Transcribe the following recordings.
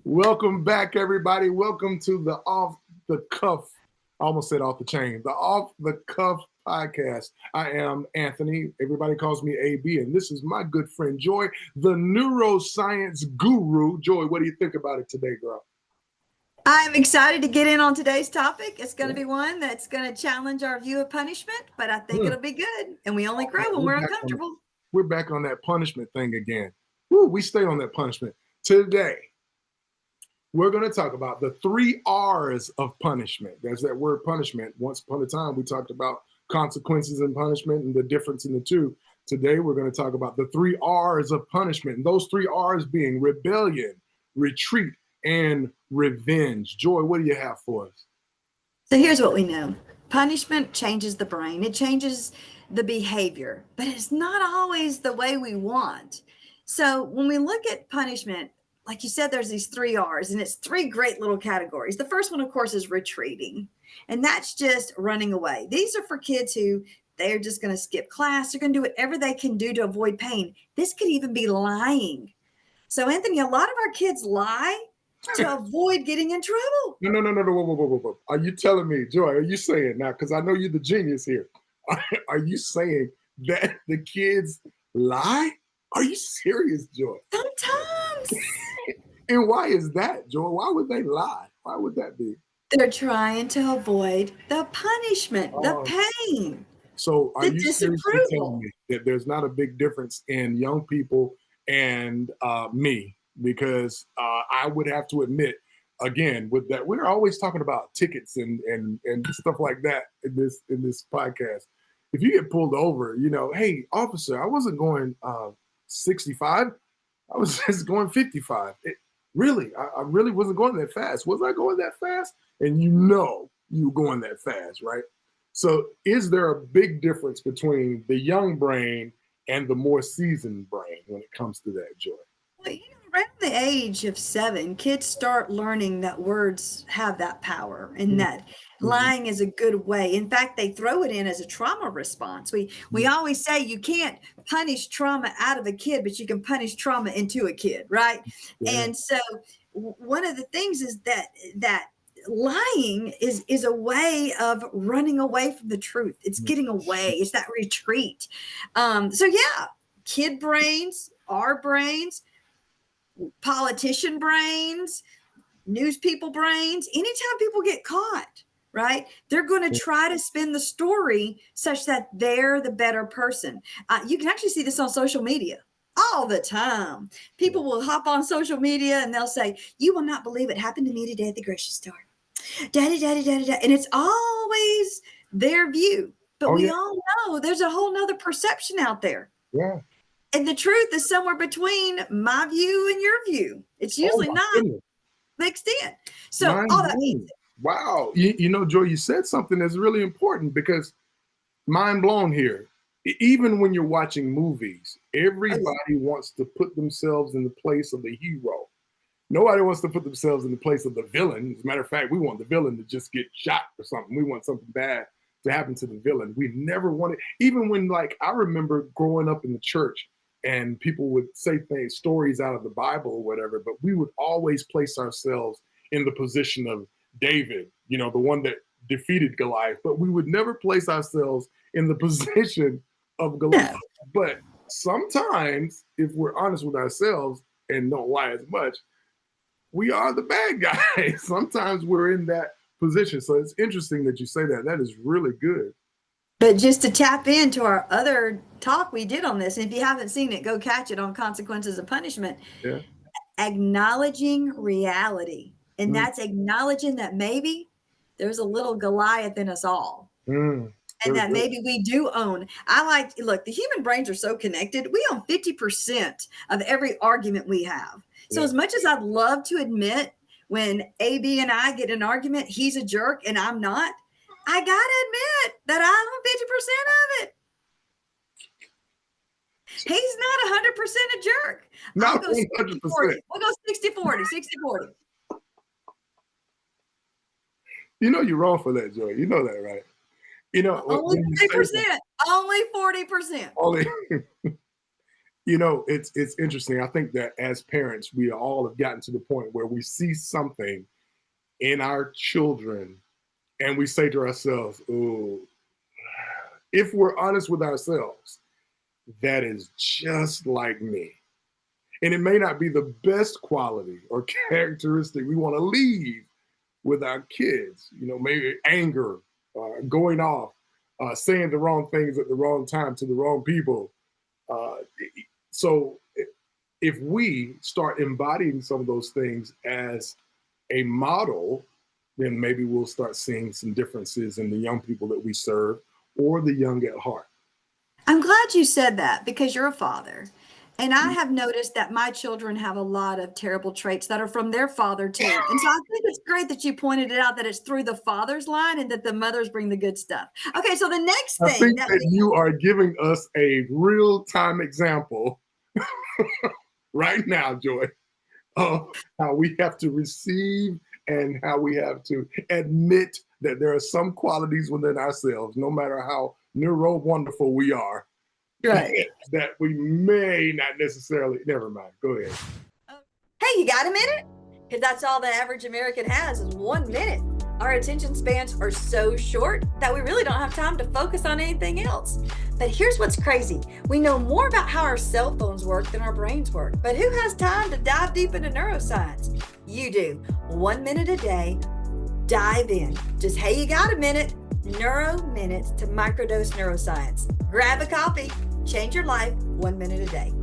Welcome back, everybody. Welcome to the Off the Cuff, I almost said off the chain, the Off the Cuff podcast. I am Anthony. Everybody calls me AB, and this is my good friend Joy, the neuroscience guru. Joy, what do you think about it today, girl? I'm excited to get in on today's topic. It's going to be one that's going to challenge our view of punishment, but I think it'll be good. And we only grow when we're uncomfortable. We're back on that punishment thing again. Woo, we stay on that punishment. Today, we're going to talk about the 3 R's of punishment. There's that word punishment. Once upon a time, we talked about consequences and punishment and the difference in the two. Today, we're going to talk about the 3 R's of punishment. And those 3 R's being rebellion, retreat, and revenge. Joy, what do you have for us? So here's what we know. Punishment changes the brain. It changes the behavior, but it's not always the way we want. So when we look at punishment, like you said, there's these 3 R's, and it's 3 great little categories. The first one, of course, is retreating, and that's just running away. These are for kids who they're just going to skip class. They're going to do whatever they can do to avoid pain. This could even be lying. So, Anthony, a lot of our kids lie to avoid getting in trouble. No. Whoa. Are you telling me, Joy, are you saying now, because I know you're the genius here, are you saying that the kids lie? Are you serious, Joy? Sometimes. And why is that, Joy? Why would they lie? Why would that be? They're trying to avoid the punishment, the pain. So are the you seriously telling me that there's not a big difference in young people and me? Because I would have to admit, again, with that, we're always talking about tickets and stuff like that in this podcast. If you get pulled over, hey, officer, I wasn't going 65. I was just going 55. Really, I really wasn't going that fast. Was I going that fast? And you were going that fast, right? So is there a big difference between the young brain and the more seasoned brain when it comes to that, Joy? Well, around the age of 7, kids start learning that words have that power and that lying is a good way. In fact, they throw it in as a trauma response. We always say you can't punish trauma out of a kid, but you can punish trauma into a kid, right? Yeah. And so one of the things is that lying is a way of running away from the truth. It's getting away. It's that retreat. So yeah, kid brains, our brains, politician brains, news people brains, anytime people get caught, right, they're going to try to spin the story such that they're the better person. You can actually see this on social media all the time. People will hop on social media and they'll say, "You will not believe what happened to me today at the grocery store. Daddy. And it's always their view. But we all know there's a whole nother perception out there. Yeah. And the truth is somewhere between my view and your view. It's usually not mixed in. So all that means. Wow. Joy, you said something that's really important, because mind blown here. Even when you're watching movies, everybody wants to put themselves in the place of the hero. Nobody wants to put themselves in the place of the villain. As a matter of fact, we want the villain to just get shot or something. We want something bad to happen to the villain. We never wanted, even when, like, I remember growing up in the church, and people would say stories out of the Bible or whatever, but we would always place ourselves in the position of David, the one that defeated Goliath, but we would never place ourselves in the position of Goliath. But sometimes, if we're honest with ourselves and don't lie as much, we are the bad guy. Sometimes we're in that position. So it's interesting that you say that. That is really good. But just to tap into our other talk we did on this, and if you haven't seen it, go catch it on Consequences of Punishment. Yeah. Acknowledging reality. And that's acknowledging that maybe there's a little Goliath in us all. And that maybe we do own. Look, the human brains are so connected. We own 50% of every argument we have. So as much as I'd love to admit when AB and I get in an argument, he's a jerk and I'm not, I got to admit that I own 50% of it. He's not 100% a jerk. Not 100%. We'll go 60-40, 60-40. You're wrong for that, Joy. You know that, right? Only 40%. Only 40%. It's interesting. I think that as parents, we all have gotten to the point where we see something in our children and we say to ourselves, oh, if we're honest with ourselves, that is just like me. And it may not be the best quality or characteristic we want to leave with our kids, maybe anger, going off, saying the wrong things at the wrong time to the wrong people. Uh, so if we start embodying some of those things as a model, then maybe we'll start seeing some differences in the young people that we serve or the young at heart. I'm glad you said that because you're a father. And I have noticed that my children have a lot of terrible traits that are from their father too. And so I think it's great that you pointed it out that it's through the father's line and that the mothers bring the good stuff. Okay, so the next I thing think that that you are giving us a real time example right now, Joy, of how we have to receive and how we have to admit that there are some qualities within ourselves, no matter how neuro wonderful we are, right. that we may not necessarily. Never mind. Go ahead. Hey, you got a minute? Because that's all the average American has is 1 minute. Our attention spans are so short that we really don't have time to focus on anything else. But here's what's crazy. We know more about how our cell phones work than our brains work. But who has time to dive deep into neuroscience? You do. 1 minute a day. Dive in. Just, hey, you got a minute. Neuro Minutes to Microdose Neuroscience. Grab a copy. Change your life 1 minute a day.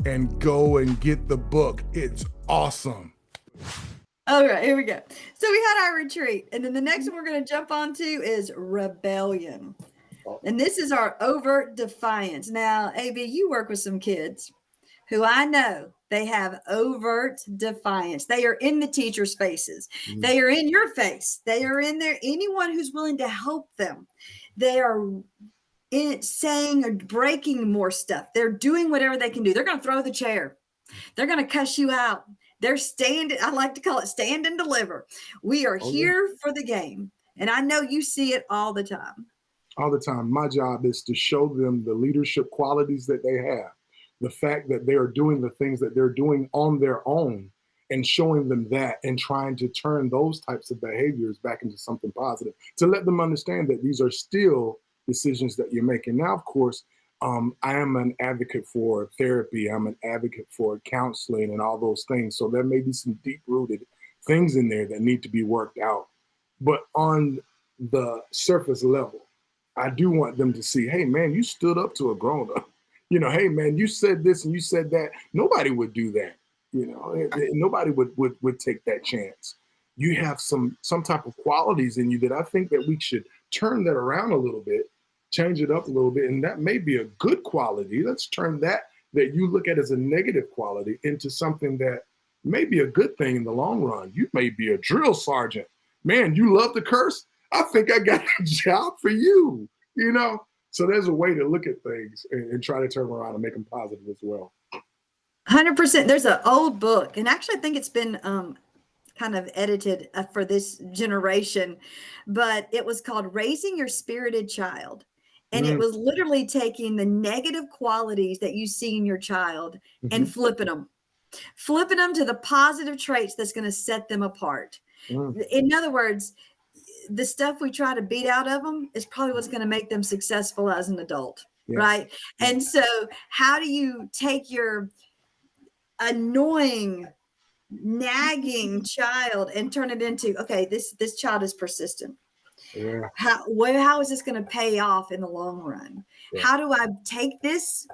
And go and get the book. It's awesome. All right, here we go. So we had our retreat, and then the next one we're going to jump onto is rebellion. And this is our overt defiance. Now, AB, you work with some kids who I know they have overt defiance. They are in the teacher's faces. They are in your face. They are in there. Anyone who's willing to help them. They are saying or breaking more stuff. They're doing whatever they can do. They're going to throw the chair. They're going to cuss you out. They're I like to call it stand and deliver. We are here for the game. And I know you see it all the time. All the time. My job is to show them the leadership qualities that they have, the fact that they are doing the things that they're doing on their own, and showing them that and trying to turn those types of behaviors back into something positive, to let them understand that these are still decisions that you're making. Now, of course, I am an advocate for therapy. I'm an advocate for counseling and all those things. So there may be some deep-rooted things in there that need to be worked out. But on the surface level, I do want them to see, hey, man, you stood up to a grown-up. Hey, man, you said this and you said that. Nobody would do that. Nobody would take that chance. You have some type of qualities in you that I think that we should turn that around a little bit, change it up a little bit, and that may be a good quality. Let's turn that you look at as a negative quality into something that may be a good thing in the long run. You may be a drill sergeant. Man, you love to curse? I think I got a job for you, So there's a way to look at things and try to turn around and make them positive as well. 100%. There's an old book, and actually I think it's been kind of edited for this generation, but it was called Raising Your Spirited Child. And it was literally taking the negative qualities that you see in your child and flipping them to the positive traits that's going to set them apart. In other words, the stuff we try to beat out of them is probably what's going to make them successful as an adult. Yeah. Right. Yeah. And so how do you take your annoying, nagging child and turn it into, okay, this child is persistent. Yeah. How is this going to pay off in the long run? Yeah. How do I take this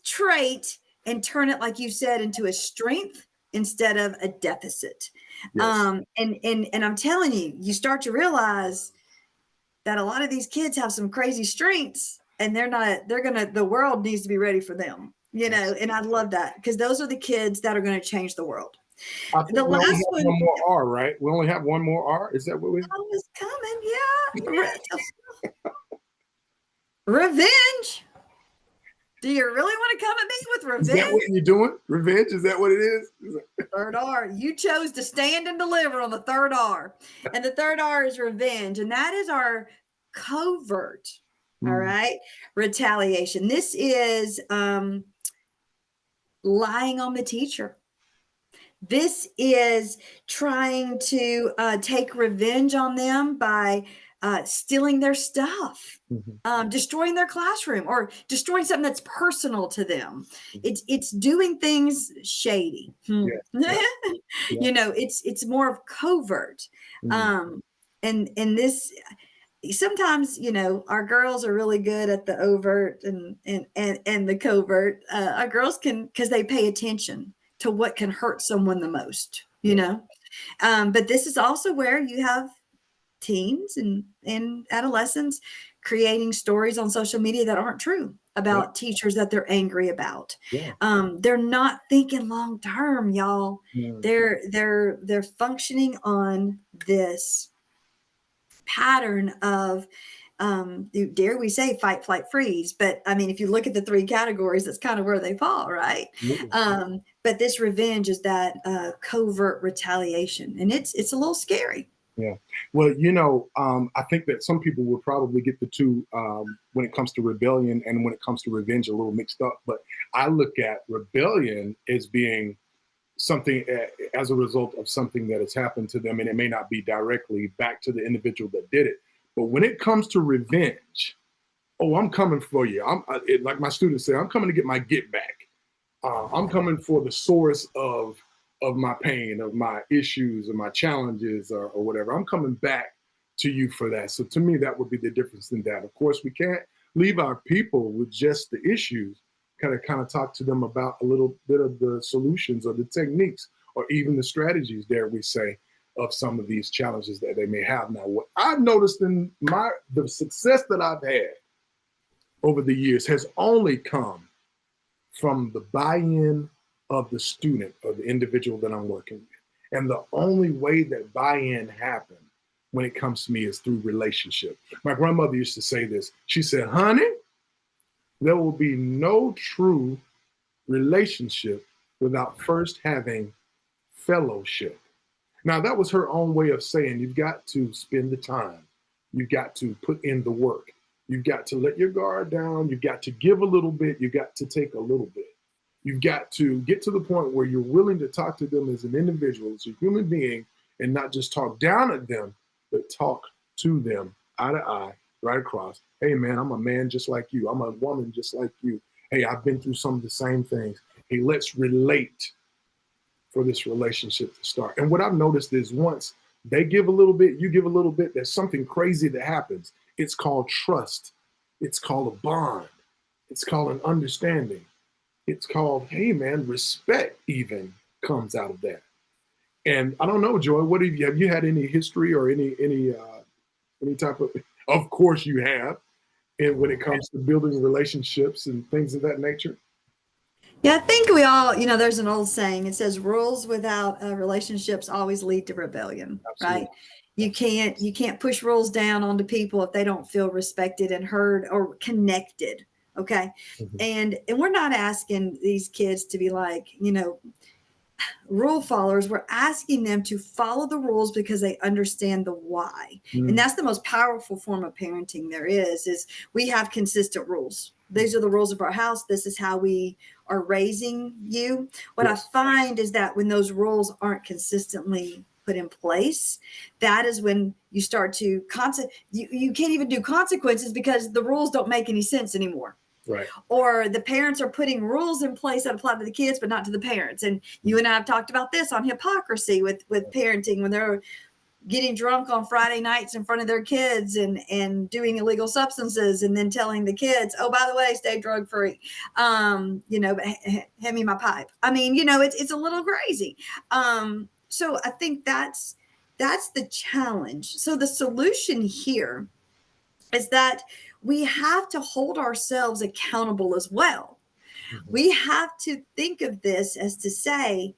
trait and turn it, like you said, into a strength instead of a deficit? Yes. And I'm telling you, you start to realize that a lot of these kids have some crazy strengths, and the world needs to be ready for them, and I love that because those are the kids that are going to change the world. I think the last one more R, right? We only have one more R. Is that what we? I was coming, yeah. Revenge. Do you really want to come at me with revenge? Is that what you're doing? Revenge? Is that what it is? Third R. You chose to stand and deliver on the third R. And the third R is revenge. And that is our covert All Mm. right. Retaliation. This is lying on the teacher. This is trying to take revenge on them by stealing their stuff, destroying their classroom, or destroying something that's personal to them. It's doing things shady. Yeah. Yeah. Yeah. It's more of covert. Mm. Um, and this sometimes our girls are really good at the overt and the covert. Our girls can, because they pay attention to what can hurt someone the most, Yeah. but this is also where you have teens and adolescents creating stories on social media that aren't true Yeah. about teachers that they're angry about. Yeah. They're not thinking long term, y'all. Mm. They're functioning on this pattern of dare we say fight, flight, freeze. But I mean, if you look at the three categories, that's kind of where they fall, right? Absolutely. But this revenge is that covert retaliation, and it's a little scary. Yeah. Well, I think that some people will probably get the two when it comes to rebellion and when it comes to revenge a little mixed up. But I look at rebellion as being something as a result of something that has happened to them, and it may not be directly back to the individual that did it. But when it comes to revenge, oh, I'm coming for you. Like my students say, I'm coming to get my get back. I'm coming for the source of my pain, of my issues, of my challenges, or whatever. I'm coming back to you for that. So to me, that would be the difference in that. Of course, we can't leave our people with just the issues. Kind of talk to them about a little bit of the solutions or the techniques or even the strategies, dare we say, of some of these challenges that they may have. Now, what I've noticed in the success that I've had over the years has only come from the buy-in of the student or the individual that I'm working with. And the only way that buy-in happens when it comes to me is through relationship. My grandmother used to say this. She said, honey, there will be no true relationship without first having fellowship. Now, that was her own way of saying you've got to spend the time. You've got to put in the work. You've got to let your guard down. You've got to give a little bit. You've got to take a little bit. You've got to get to the point where you're willing to talk to them as an individual, as a human being, and not just talk down at them, but talk to them eye to eye, right across. Hey, man, I'm a man just like you. I'm a woman just like you. Hey, I've been through some of the same things. Hey, let's relate for this relationship to start. And what I've noticed is once they give a little bit, you give a little bit, there's something crazy that happens. It's called trust. It's called a bond. It's called an understanding. It's called, hey man, respect even comes out of that. And I don't know, Joy, what have you had any history or any type of course you have, and when it comes to building relationships and things of that nature? Yeah, I think we all, there's an old saying. It says rules without relationships always lead to rebellion, Absolutely. right? You can't push rules down onto people if they don't feel respected and heard or connected. Okay. Mm-hmm. And we're not asking these kids to be like, rule followers. We're asking them to follow the rules because they understand the why. Mm-hmm. And that's the most powerful form of parenting there is we have consistent rules. These are the rules of our house. This is how we are raising you. What Yes. I find is that when those rules aren't consistently put in place, that is when you start to you can't even do consequences because the rules don't make any sense anymore. Right. Or the parents are putting rules in place that apply to the kids, but not to the parents. And you and I have talked about this on hypocrisy with parenting when they're getting drunk on Friday nights in front of their kids and doing illegal substances and then telling the kids, oh, by the way, stay drug free. Hand me my pipe. I mean, it's a little crazy. So I think that's the challenge. So the solution here is that we have to hold ourselves accountable as well. Mm-hmm. We have to think of this as to say,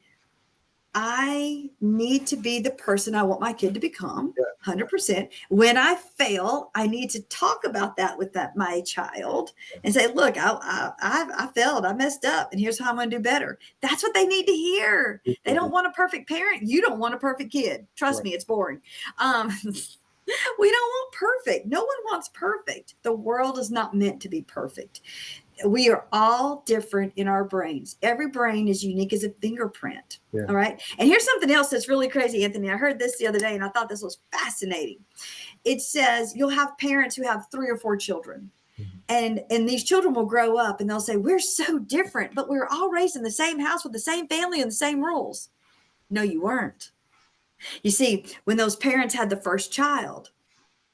I need to be the person I want my kid to become, 100%. When I fail, I need to talk about that with my child and say, look, I failed, I messed up, and here's how I'm going to do better. That's what they need to hear. They don't want a perfect parent. You don't want a perfect kid. Trust me, it's boring. We don't want perfect. No one wants perfect. The world is not meant to be perfect. We are all different in our brains. Every brain is unique as a fingerprint. Yeah. All right. And here's something else that's really crazy, Anthony. I heard this the other day and I thought this was fascinating. It says you'll have parents who have 3 or 4 children. And these children will grow up and they'll say, we're so different, but we were all raised in the same house with the same family and the same rules. No, you weren't. You see, when those parents had the first child,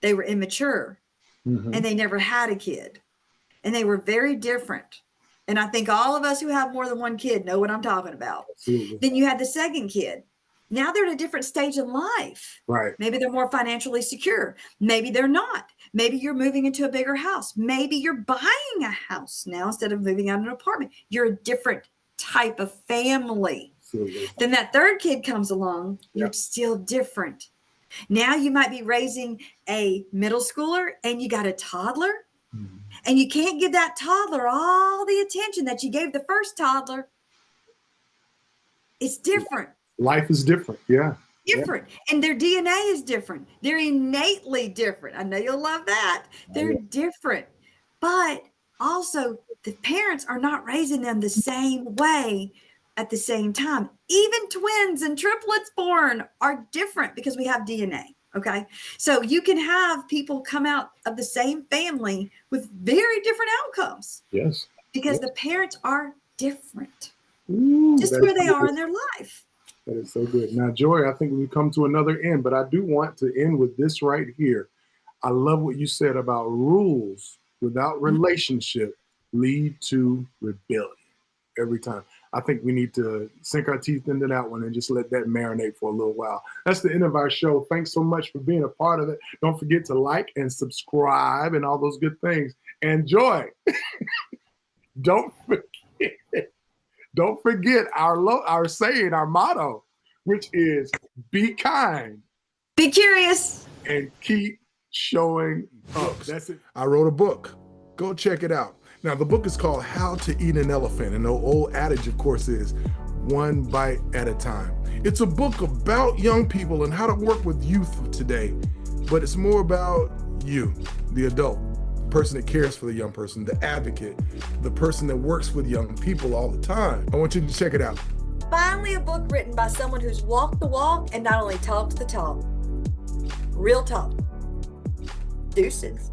they were immature and they never had a kid. And they were very different. And I think all of us who have more than one kid know what I'm talking about. Absolutely. Then you had the second kid. Now they're at a different stage in life. Right. Maybe they're more financially secure. Maybe they're not. Maybe you're moving into a bigger house. Maybe you're buying a house now instead of moving out of an apartment. You're a different type of family. Absolutely. Then that third kid comes along. You're still different. Now you might be raising a middle schooler and you got a toddler. And you can't give that toddler all the attention that you gave the first toddler. It's different. Life is different. Yeah. Different. And their DNA is different. They're innately different. I know you'll love that. They're different. But also, the parents are not raising them the same way at the same time. Even twins and triplets born are different because we have DNA. Okay. So you can have people come out of the same family with very different outcomes. Yes. Because the parents are different. Ooh, just where they are in their life. That is so good. Now, Joy, I think we've come to another end, but I do want to end with this right here. I love what you said about rules without relationship lead to rebellion every time. I think we need to sink our teeth into that one and just let that marinate for a little while. That's the end of our show. Thanks so much for being a part of it. Don't forget to like and subscribe and all those good things. And Joy, don't forget our saying, our motto, which is be kind. Be curious. And keep showing up. That's it. I wrote a book. Go check it out. Now, the book is called How to Eat an Elephant. And the old adage, of course, is one bite at a time. It's a book about young people and how to work with youth today. But it's more about you, the adult, the person that cares for the young person, the advocate, the person that works with young people all the time. I want you to check it out. Finally, a book written by someone who's walked the walk and not only talked the talk. Real talk. Deuces.